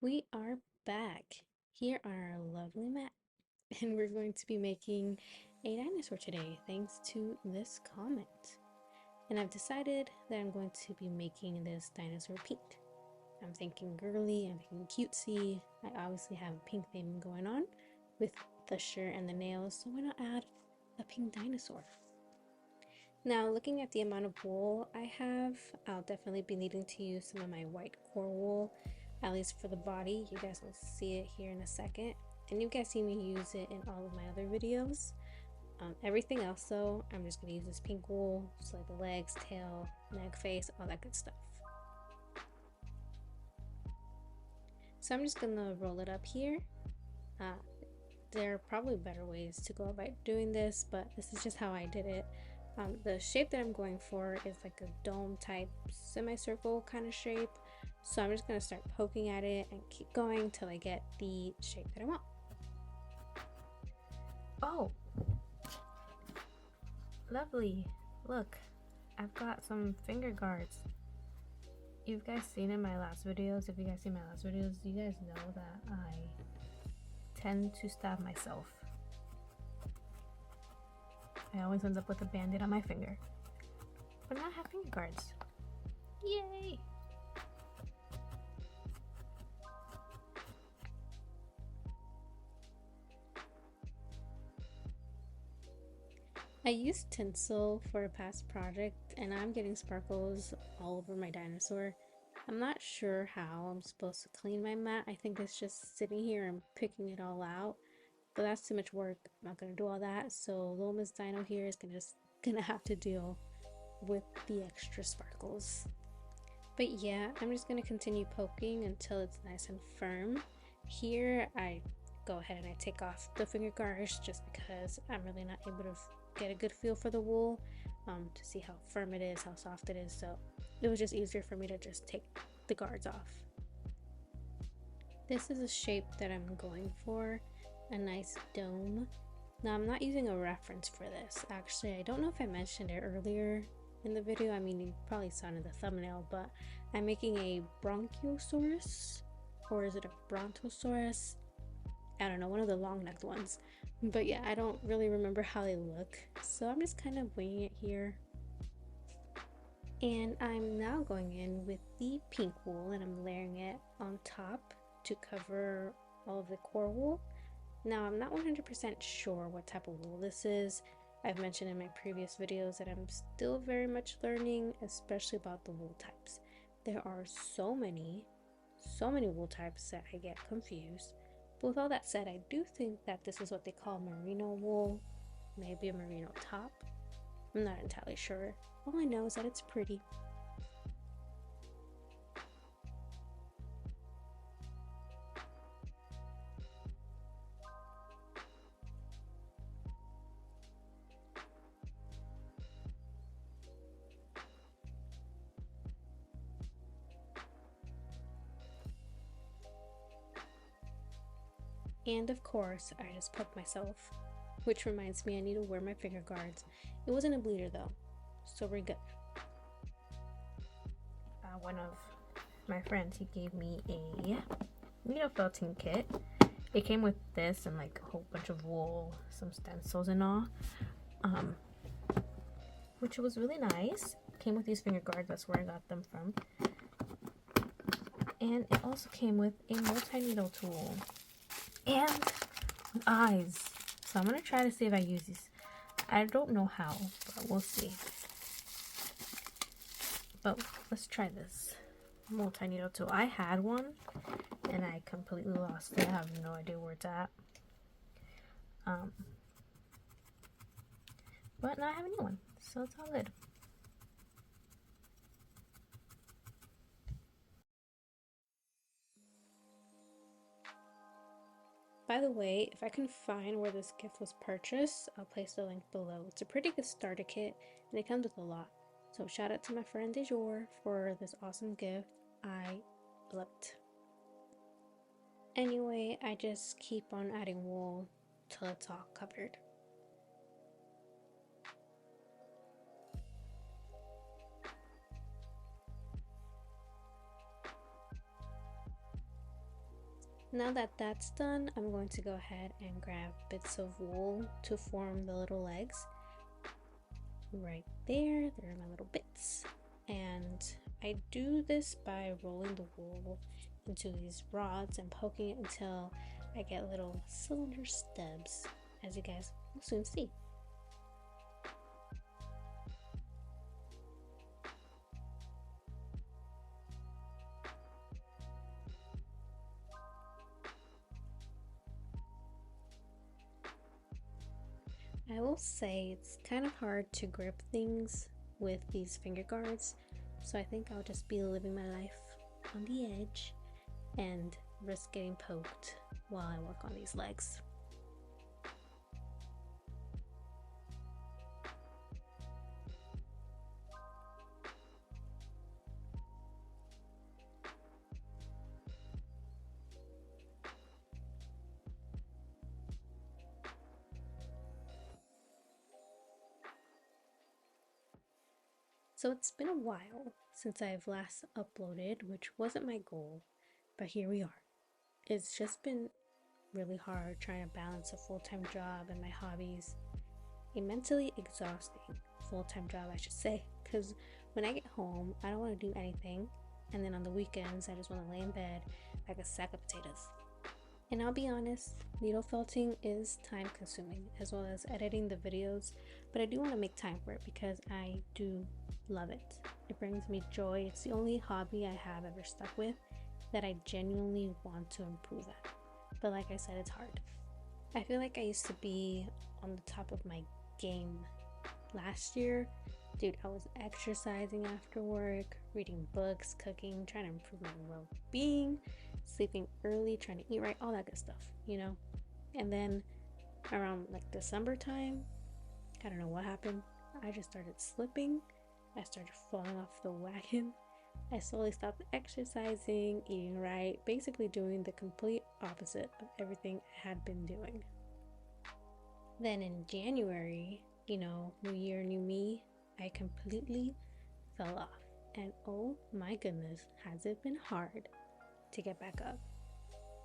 We are back here on our lovely mat, and we're going to be making a dinosaur today thanks to this comment. And I've decided that I'm going to be making this dinosaur pink. I'm thinking girly, I'm thinking cutesy. I obviously have a pink theme going on with the shirt and the nails, so why not add a pink dinosaur? Now, looking at the amount of wool I have, I'll definitely be needing to use some of my white core wool, at least for the body. You guys will see it here in a second. And you guys see me use it in all of my other videos. Everything else though, I'm just going to use this pink wool, so like the legs, tail, neck, face, all that good stuff. So I'm just going to roll it up here. There are probably better ways to go about doing this, but this is just how I did it. The shape that I'm going for is like a dome type semicircle kind of shape. So I'm just going to start poking at it and keep going till I get the shape that I want. Oh, lovely. Look, I've got some finger guards. You've guys seen in my last videos, if you guys see my last videos, you guys know that I tend to stab myself. I always end up with a band-aid on my finger. But now I have finger guards. Yay! I used tinsel for a past project and I'm getting sparkles all over my dinosaur. I'm not sure how I'm supposed to clean my mat. I think it's just sitting here and picking it all out. But that's too much work. I'm not gonna do all that. So little Miss Dino here is gonna have to deal with the extra sparkles. But yeah, I'm just gonna continue poking until it's nice and firm. Here I go ahead and I take off the finger guards just because I'm really not able to get a good feel for the wool to see how firm it is, how soft it is. So it was just easier for me to just take the guards off. This is a shape that I'm going for, a nice dome. Now I'm not using a reference for this. Actually, I don't know if I mentioned it earlier in the video. I mean, you probably saw it in the thumbnail, but I'm making a Brontosaurus, or is it a Brontosaurus? I don't know, one of the long-necked ones. But yeah, I don't really remember how they look, so I'm just kind of winging it here. And I'm now going in with the pink wool and I'm layering it on top to cover all of the core wool. Now I'm not 100% sure what type of wool this is. I've mentioned in my previous videos that I'm still very much learning, especially about the wool types. There are so many wool types that I get confused. But with all that said, I do think that this is what they call merino wool, maybe a merino top. I'm not entirely sure. All I know is that it's pretty. And of course, I just poked myself, which reminds me I need to wear my finger guards. It wasn't a bleeder though, so we're good. One of my friends, he gave me a needle-felting kit. It came with this and like a whole bunch of wool, some stencils and all, which was really nice. Came with these finger guards, that's where I got them from. And it also came with a multi-needle tool and eyes. So I'm gonna try to see if I use these. I don't know how, but we'll see. But let's try this multi-needle tool. I had one and I completely lost it. I have no idea where it's at. But now I have a new one, so it's all good. By the way, if I can find where this gift was purchased, I'll place the link below. It's a pretty good starter kit and it comes with a lot. So shout out to my friend DeJour for this awesome gift. I love it. Anyway, I just keep on adding wool till it's all covered. Now that that's done, I'm going to go ahead and grab bits of wool to form the little legs. Right there, there are my little bits. And I do this by rolling the wool into these rods and poking it until I get little cylinder stubs, as you guys will soon see. I will say it's kind of hard to grip things with these finger guards, so I think I'll just be living my life on the edge and risk getting poked while I work on these legs. So it's been a while since I've last uploaded, which wasn't my goal, but here we are. It's just been really hard trying to balance a full-time job and my hobbies. A mentally exhausting full-time job, I should say, because when I get home, I don't want to do anything, and then on the weekends, I just want to lay in bed like a sack of potatoes. And I'll be honest, needle felting is time consuming as well as editing the videos, but I do want to make time for it because I do love it. It brings me joy. It's the only hobby I have ever stuck with that I genuinely want to improve at. But like I said, it's hard. I feel like I used to be on the top of my game last year. Dude, I was exercising after work, reading books, cooking, trying to improve my well-being, sleeping early, trying to eat right, all that good stuff, you know? And then around like December time, I don't know what happened. I just started slipping. I started falling off the wagon. I slowly stopped exercising, eating right, basically doing the complete opposite of everything I had been doing. Then in January, you know, new year, new me, I completely fell off. And oh my goodness, has it been hard to get back up.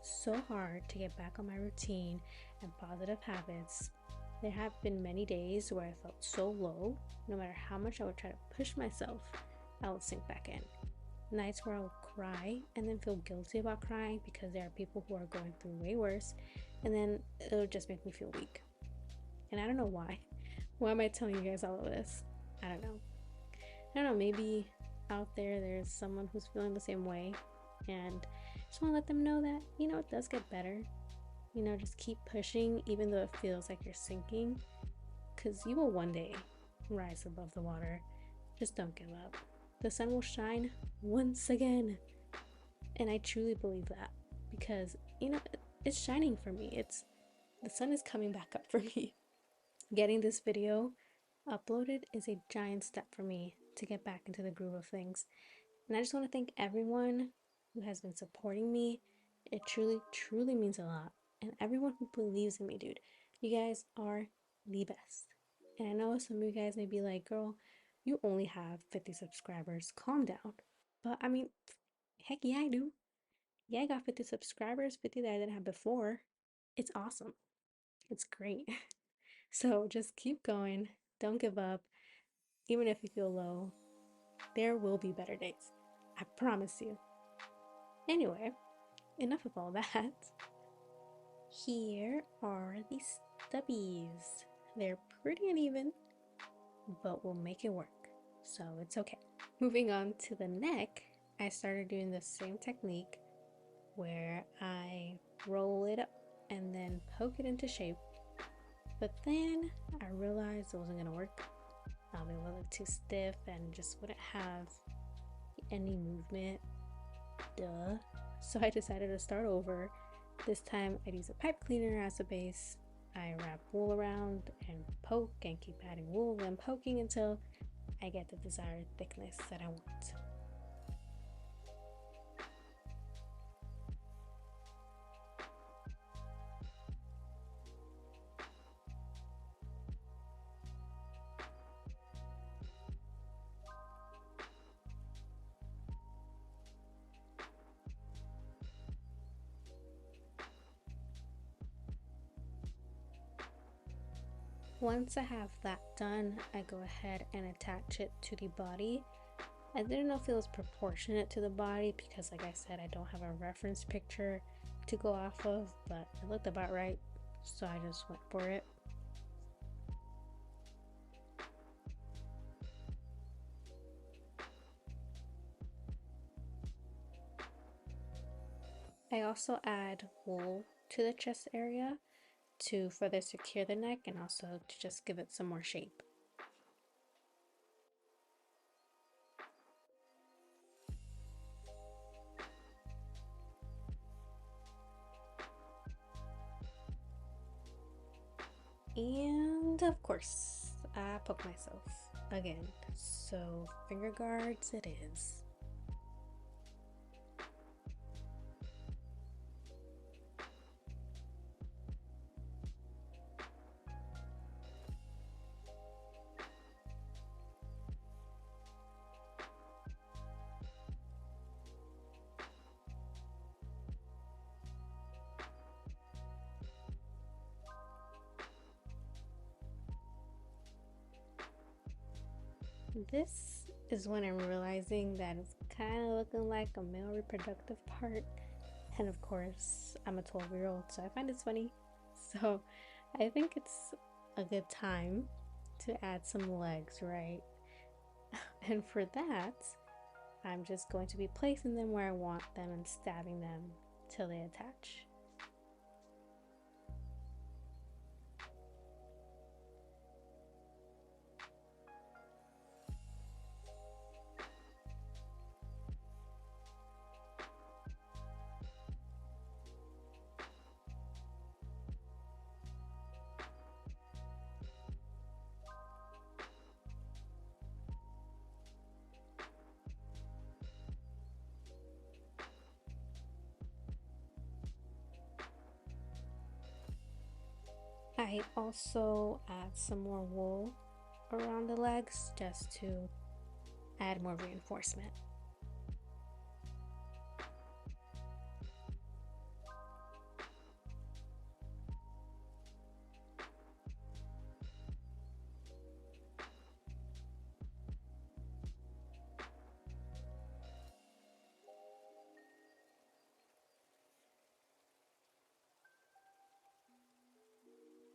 So hard to get back on my routine and positive habits. There have been many days where I felt so low, no matter how much I would try to push myself, I would sink back in. Nights where I would cry and then feel guilty about crying because there are people who are going through way worse, and then it would just make me feel weak. And I don't know why. Why am I telling you guys all of this? I don't know, maybe out there's someone who's feeling the same way, and just want to let them know that, you know, it does get better. You know, just keep pushing even though it feels like you're sinking, because you will one day rise above the water. Just don't give up. The sun will shine once again. And I truly believe that because, you know, it's shining for me. The sun is coming back up for me. Getting this video uploaded is a giant step for me to get back into the groove of things. And I just want to thank everyone who has been supporting me. It truly, truly means a lot. And everyone who believes in me, dude. You guys are the best. And I know some of you guys may be like, girl, you only have 50 subscribers. Calm down. But I mean, heck yeah, I do. Yeah, I got 50 subscribers, 50 that I didn't have before. It's awesome. It's great. So just keep going. Don't give up. Even if you feel low, there will be better days. I promise you. Anyway, enough of all that. Here are the stubbies. They're pretty uneven, but we'll make it work. So it's okay. Moving on to the neck, I started doing the same technique where I roll it up and then poke it into shape. But then I realized it wasn't gonna work. It would look too stiff and just wouldn't have any movement. Duh. So I decided to start over. This time I'd use a pipe cleaner as a base. I wrap wool around and poke and keep adding wool and poking until I get the desired thickness that I want. Once I have that done, I go ahead and attach it to the body. I didn't know if it was proportionate to the body because, like I said, I don't have a reference picture to go off of, but it looked about right, so I just went for it. I also add wool to the chest area to further secure the neck and also to just give it some more shape. And of course, I poke myself again, so finger guards it is. This is when I'm realizing that it's kind of looking like a male reproductive part. And of course, I'm a 12-year-old, so I find it's funny. So I think it's a good time to add some legs, right? And for that, I'm just going to be placing them where I want them and stabbing them till they attach. I also add some more wool around the legs just to add more reinforcement.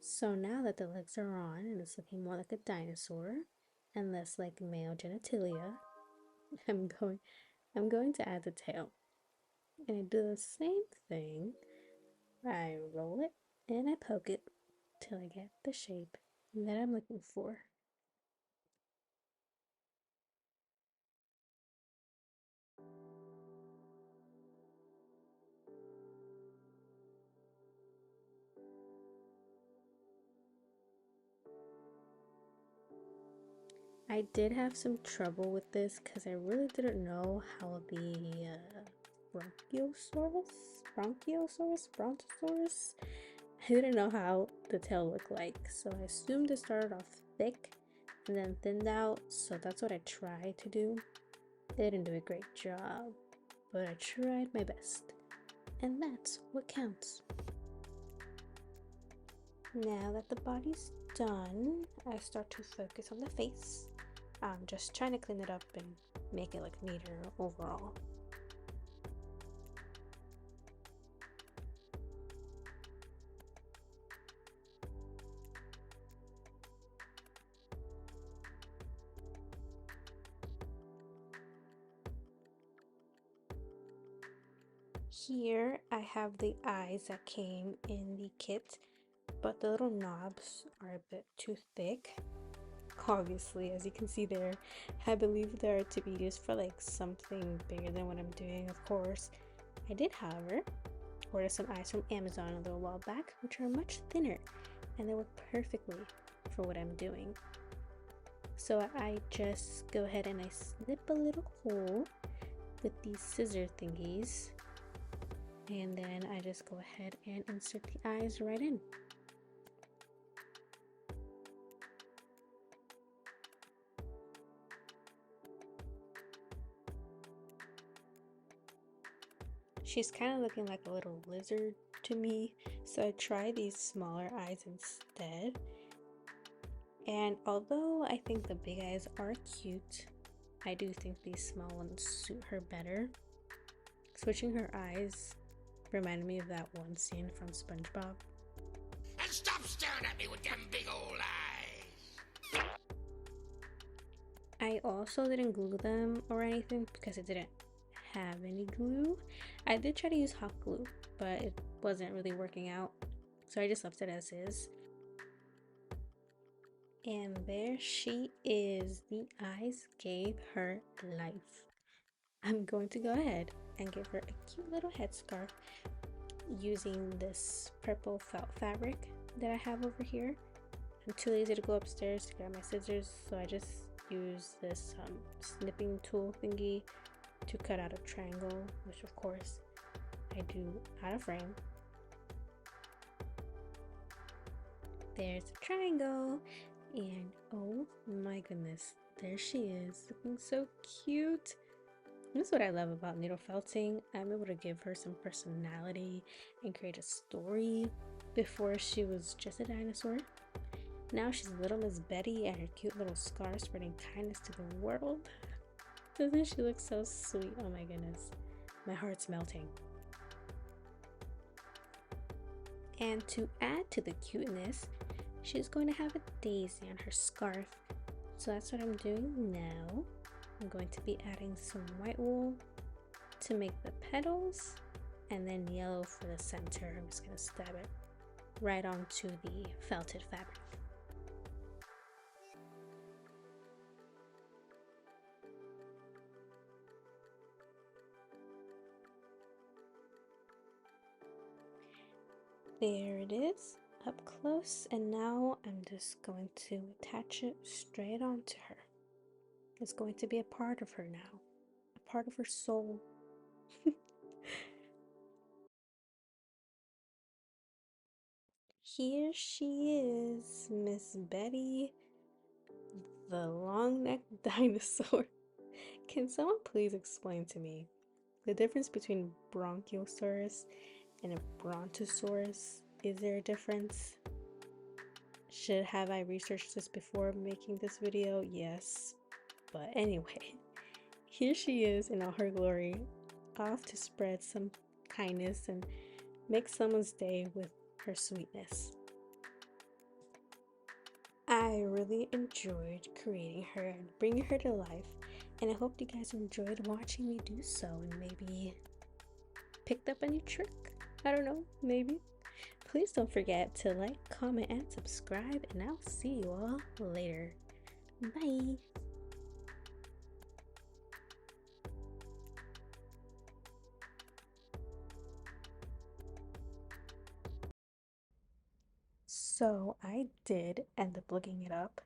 So now that the legs are on and it's looking more like a dinosaur and less like male genitalia, I'm going to add the tail. And I do the same thing. I roll it and I poke it till I get the shape that I'm looking for. I did have some trouble with this because I really didn't know how the Brontosaurus, I didn't know how the tail looked like, so I assumed it started off thick and then thinned out, so that's what I tried to do. I didn't do a great job, but I tried my best, and that's what counts. Now that the body's done, I start to focus on the face. I'm just trying to clean it up and make it look neater overall. Here I have the eyes that came in the kit, but the little knobs are a bit too thick. Obviously, as you can see there, I believe they are to be used for like something bigger than what I'm doing, of course. I did, however, order some eyes from Amazon a little while back, which are much thinner, and they work perfectly for what I'm doing. So I just go ahead and I snip a little hole with these scissor thingies, and then I just go ahead and insert the eyes right in. She's kind of looking like a little lizard to me, so I tried these smaller eyes instead. And although I think the big eyes are cute, I do think these small ones suit her better. Switching her eyes reminded me of that one scene from SpongeBob. And stop staring at me with them big old eyes! I also didn't glue them or anything because I didn't have any glue. I did try to use hot glue, but it wasn't really working out, so I just left it as is. And there she is. The eyes gave her life. I'm going to go ahead and give her a cute little headscarf using this purple felt fabric that I have over here. I'm too lazy to go upstairs to grab my scissors, so I just use this snipping tool thingy to cut out a triangle, which of course I do out of frame. There's a triangle, and oh my goodness, there she is, looking so cute. This is what I love about needle felting. I'm able to give her some personality and create a story. Before she was just a dinosaur. Now she's little Miss Betty and her cute little scar spreading kindness to the world. Doesn't she look so sweet? Oh my goodness. My heart's melting. And to add to the cuteness, she's going to have a daisy on her scarf. So that's what I'm doing now. I'm going to be adding some white wool to make the petals and then yellow for the center. I'm just going to stab it right onto the felted fabric. There it is, up close, and now I'm just going to attach it straight onto her. It's going to be a part of her now, a part of her soul. Here she is, Miss Betty, the long-necked dinosaur. Can someone please explain to me the difference between Brontosaurus and a Brontosaurus? Is there a difference? Have I researched this before making this video? Yes. But anyway, here she is in all her glory, off to spread some kindness and make someone's day with her sweetness. I really enjoyed creating her and bringing her to life, and I hope you guys enjoyed watching me do so and maybe picked up a new trick. I don't know, maybe. Please don't forget to like, comment, and subscribe, and I'll see you all later. Bye! So I did end up looking it up.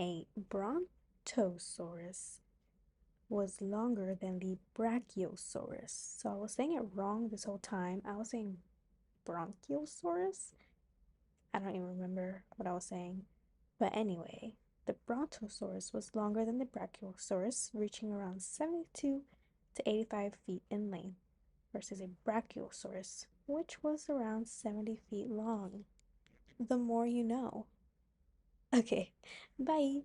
A Brontosaurus was longer than the Brachiosaurus. So I was saying it wrong this whole time. I was saying Bronchiosaurus. I don't even remember what I was saying. But anyway, the Brontosaurus was longer than the Brachiosaurus, reaching around 72 to 85 feet in length, versus a Brachiosaurus, which was around 70 feet long. The more you know. Okay, bye.